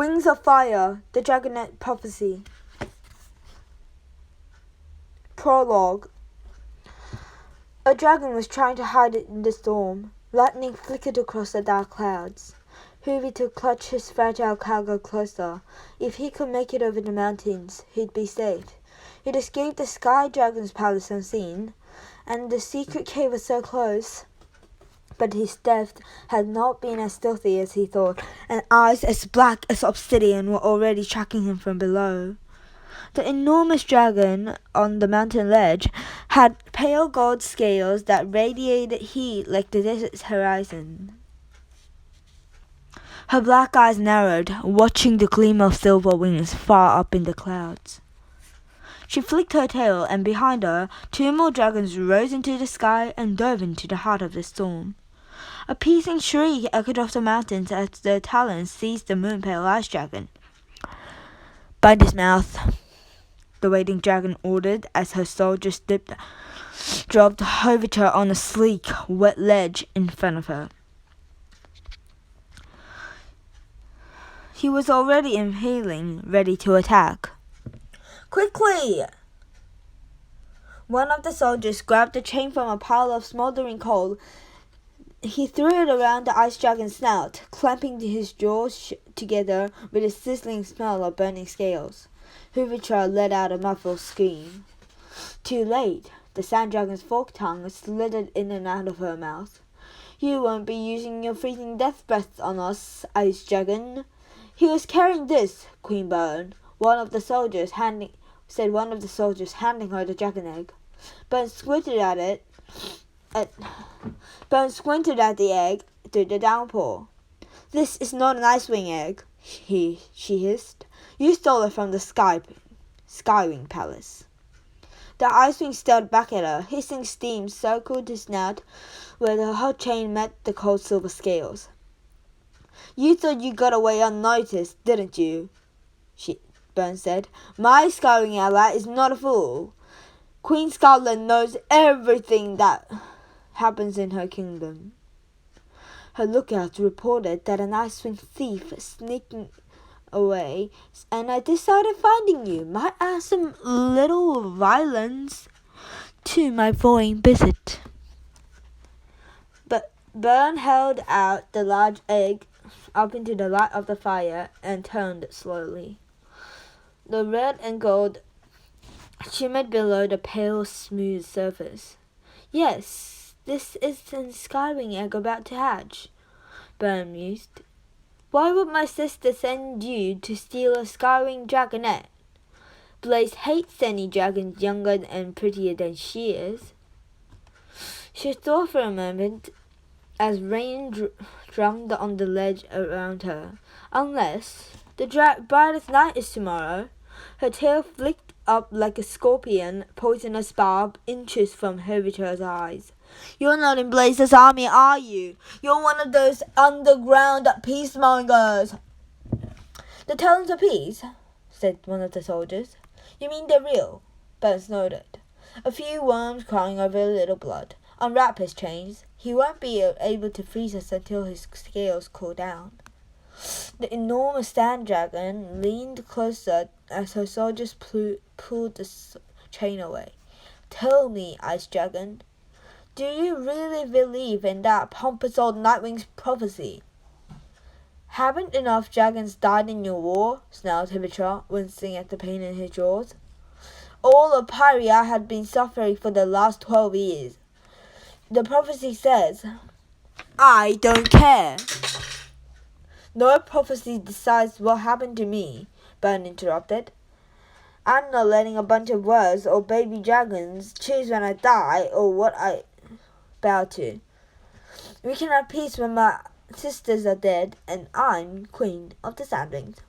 Wings of Fire, the Dragonet Prophecy. Prologue. A dragon was trying to hide it in the storm. Lightning flickered across the dark clouds. Hoover to clutch his fragile cargo closer. If he could make it over the mountains, he'd be safe. He'd escaped the Sky Dragon's palace unseen, and the secret cave was so close. But his theft had not been as stealthy as he thought, and eyes as black as obsidian were already tracking him from below. The enormous dragon on the mountain ledge had pale gold scales that radiated heat like the desert's horizon. Her black eyes narrowed, watching the gleam of silver wings far up in the clouds. She flicked her tail, and behind her, 2 more dragons rose into the sky and dove into the heart of the storm. A piercing shriek echoed off the mountains as their talons seized the moon-pale ice dragon. "Bind his mouth," the waiting dragon ordered as her soldiers dropped Hovitor on a sleek, wet ledge in front of her. He was already inhaling, ready to attack. "Quickly!" One of the soldiers grabbed a chain from a pile of smoldering coal. He threw it around the ice dragon's snout, clamping his jaws together with a sizzling smell of burning scales. Hoovichar let out a muffled scream. Too late. The sand dragon's forked tongue slithered in and out of her mouth. "You won't be using your freezing death breath on us, ice dragon." "He was carrying this, Queen Byrne," said one of the soldiers, handing her the dragon egg. Byrne squinted at the egg through the downpour. "This is not an Icewing egg," she hissed. "You stole it from the Skywing Palace." The Icewing stared back at her. Hissing steam circled his snout where the hot chain met the cold silver scales. "You thought you got away unnoticed, didn't you?" Byrne said. "My Skywing ally is not a fool. Queen Scarlet knows everything that happens in her kingdom." Her lookouts reported that an Icewing thief sneaking away, and I decided finding you might add some little violence to my foreign visit. But Byrne held out the large egg up into the light of the fire and turned slowly. The red and gold shimmered below the pale, smooth surface. "Yes, this is a Skywing egg about to hatch," Byrne mused. "Why would my sister send you to steal a Skywing dragonet? Blaze hates any dragons younger and prettier than she is." She thought for a moment as rain drummed on the ledge around her. "Unless the brightest night is tomorrow." Her tail flicked up like a scorpion, poisonous barb inches from Hervitor's eyes. "You're not in Blaze's army, are you? You're one of those underground peacemongers." "The talons of peace," said one of the soldiers. "You mean they're real?" Byrne snorted. "A few worms crying over a little blood. Unwrap his chains. He won't be able to freeze us until his scales cool down." The enormous sand dragon leaned closer as her soldiers pulled the chain away. "Tell me, Ice Dragon, do you really believe in that pompous old Nightwing's prophecy?" "Haven't enough dragons died in your war?" snarled Hibitra, wincing at the pain in his jaws. "All of Pyria had been suffering for the last 12 years. The prophecy says..." "I don't care." "No prophecy decides what happened to me," Byrne interrupted. "I'm not letting a bunch of words or baby dragons choose when I die or what I bow to. We can have peace when my sisters are dead and I'm queen of the Sandwings."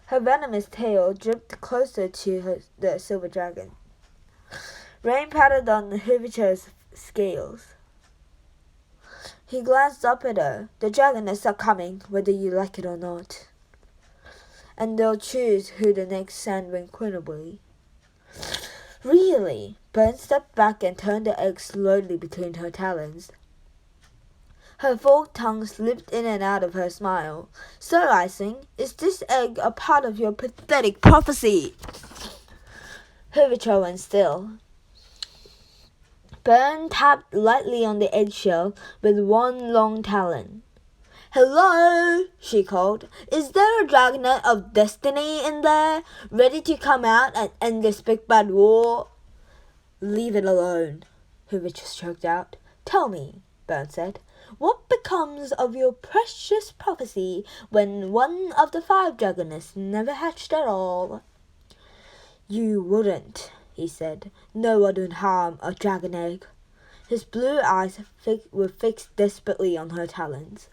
Her venomous tail dripped closer to the silver dragon. Rain pattered on Hoovich's scales. He glanced up at her. "The dragonets are coming, whether you like it or not. And they'll choose who the next Sandwing queen will be." "Really?" Byrne stepped back and turned the egg slowly between her talons. Her forked tongue slipped in and out of her smile. So, Icing, is this egg a part of your pathetic prophecy? Hurvicho went still. Bern tapped lightly on the eggshell with one long talon. "Hello," she called. "Is there a dragonet of destiny in there, ready to come out and end this big bad war?" "Leave it alone," Hurvicho choked out. "Tell me," Bern said, "what becomes of your precious prophecy when one of the 5 dragonets never hatched at all?" "You wouldn't," he said. "No one would harm a dragon egg." His blue eyes were fixed desperately on her talons.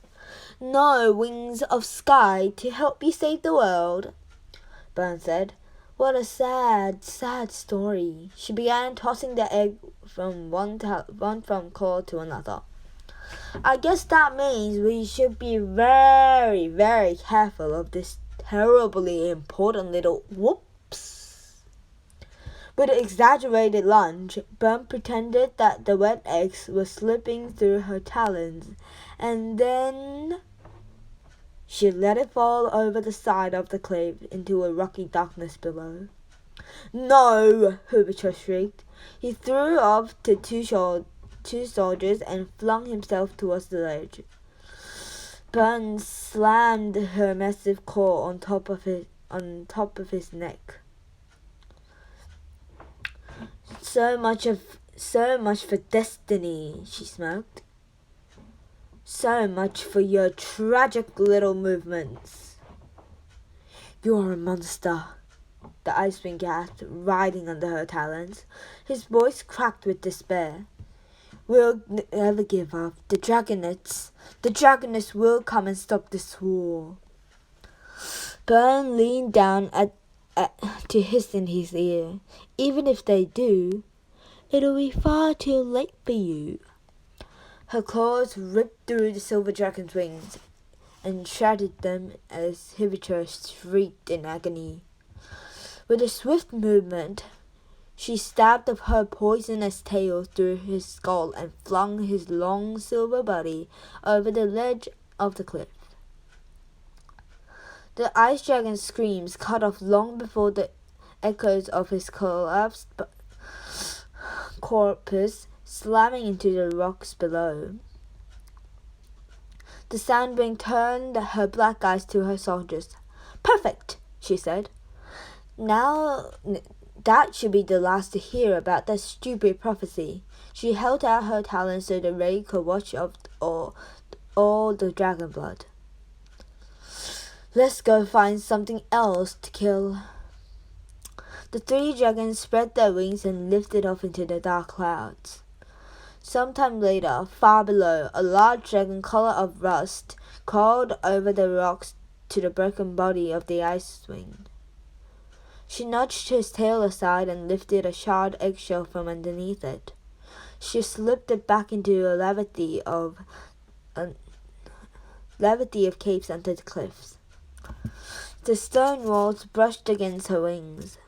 "No wings of sky to help you save the world," Bern said. "What a sad, sad story." She began tossing the egg from one front claw to another. "I guess that means we should be very, very careful of this terribly important little whoops." With an exaggerated lunge, Bern pretended that the wet eggs were slipping through her talons, and then she let it fall over the side of the cliff into a rocky darkness below. "No!" Hurvicho shrieked. He threw off the two soldiers and flung himself towards the ledge. Bern slammed her massive claw on top of his neck. So much for destiny," she smoked. "So much for your tragic little movements." "You're a monster," the Icewing gasped, writhing under her talons. His voice cracked with despair. "We'll never give up. The dragonets will come and stop this war." Bern leaned down to hiss in his ear. "Even if they do, it'll be far too late for you." Her claws ripped through the silver dragon's wings and shattered them as Hurvicho shrieked in agony. With a swift movement, she stabbed her poisonous tail through his skull and flung his long silver body over the ledge of the cliff. The ice dragon's screams cut off long before the echoes of his collapsed corpus slamming into the rocks below. The Sandwing turned her black eyes to her soldiers. "Perfect," she said. "Now that should be the last to hear about that stupid prophecy." She held out her talons so the ray could wash off all the dragon blood. "Let's go find something else to kill." The 3 dragons spread their wings and lifted off into the dark clouds. Sometime later, far below, a large dragon collar of rust crawled over the rocks to the broken body of the Icewing. She nudged his tail aside and lifted a charred eggshell from underneath it. She slipped it back into a levity of capes under the cliffs. The stone walls brushed against her wings.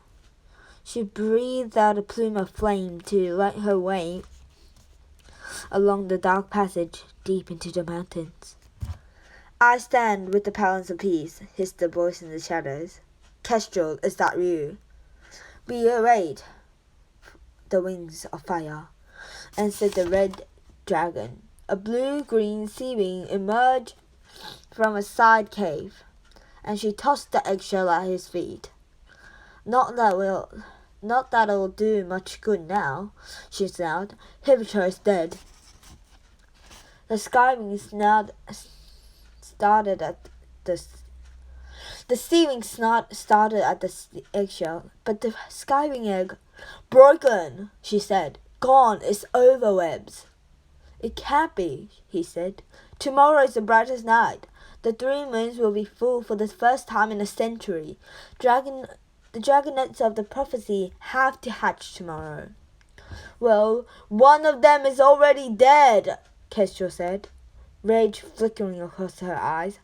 She breathed out a plume of flame to light her way along the dark passage deep into the mountains. "I stand with the Paladins of Peace," hissed the voice in the shadows. "Kestrel, is that you?" "We await the wings of fire," answered the red dragon. A blue-green sea wing emerged from a side cave, and she tossed the eggshell at his feet. Not that it'll do much good now," she snarled. "Hurvicho is dead." The skywing started at the sea-wing started at the eggshell, but the skywing egg, "Broken," she said. "Gone, it's over, Webs." "It can't be," he said. "Tomorrow is the brightest night. The 3 moons will be full for the first time in a century. The dragonets of the prophecy have to hatch tomorrow." "Well, one of them is already dead," Kestrel said, rage flickering across her eyes.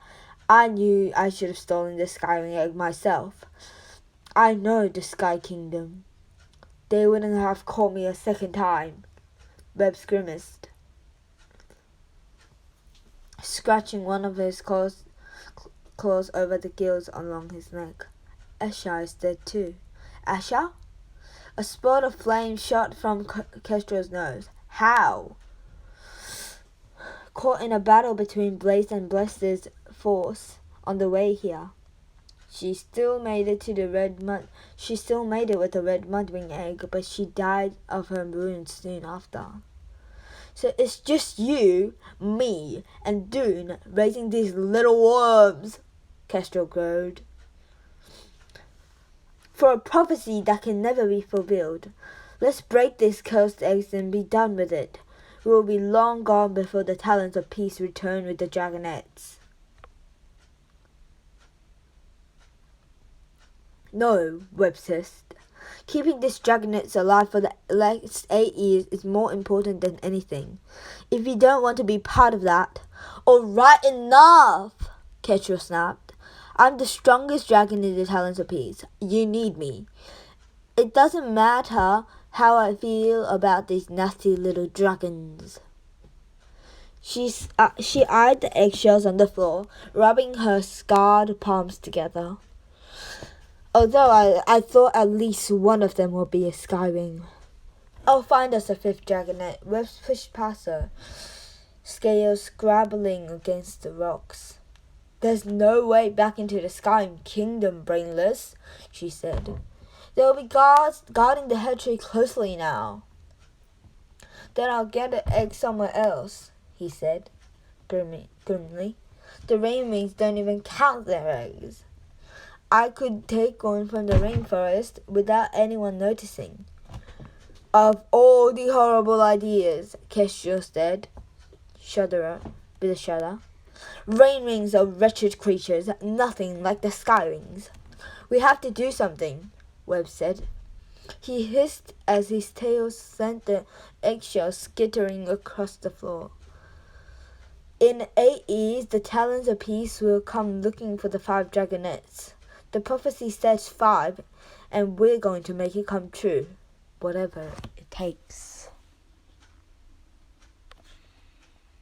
"I knew I should have stolen the skywing egg myself. I know the Sky Kingdom. They wouldn't have caught me a second time." Webb grimaced. scratching one of his claws over the gills along his neck. Asha is dead too. Asha? A spurt of flame shot from Kestrel's nose. How? Caught in a battle between Blaze and Bless's force on the way here. She still made it with the red mudwing egg, but she died of her wounds soon after. So it's just you, me, and Dune raising these little worms, Kestrel growled. For a prophecy that can never be fulfilled, let's break these cursed eggs and be done with it. We will be long gone before the talons of peace return with the dragonettes. No, Webb hissed. Keeping these dragonettes alive for the next 8 years is more important than anything. If you don't want to be part of that... All right, enough, Kestrel snapped. I'm the strongest dragon in the Talons of Peace. You need me. It doesn't matter how I feel about these nasty little dragons. She eyed the eggshells on the floor, rubbing her scarred palms together. Although I thought at least one of them would be a Skywing. I'll find us a 5th dragonet. Webb pushed past her, scales scrabbling against the rocks. There's no way back into the Sky Kingdom, brainless, she said. There will be guards guarding the head tree closely now. Then I'll get the egg somewhere else, he said, grimly. The rainwings don't even count their eggs. I could take one from the rainforest without anyone noticing. Of all the horrible ideas, Kestrel said, with a shudder. Rainwings are wretched creatures, nothing like the Skywings. We have to do something, Webb said. He hissed as his tail sent the eggshells skittering across the floor. In 8 years, the Talons of Peace will come looking for the 5 dragonettes. The prophecy says 5, and we're going to make it come true, whatever it takes.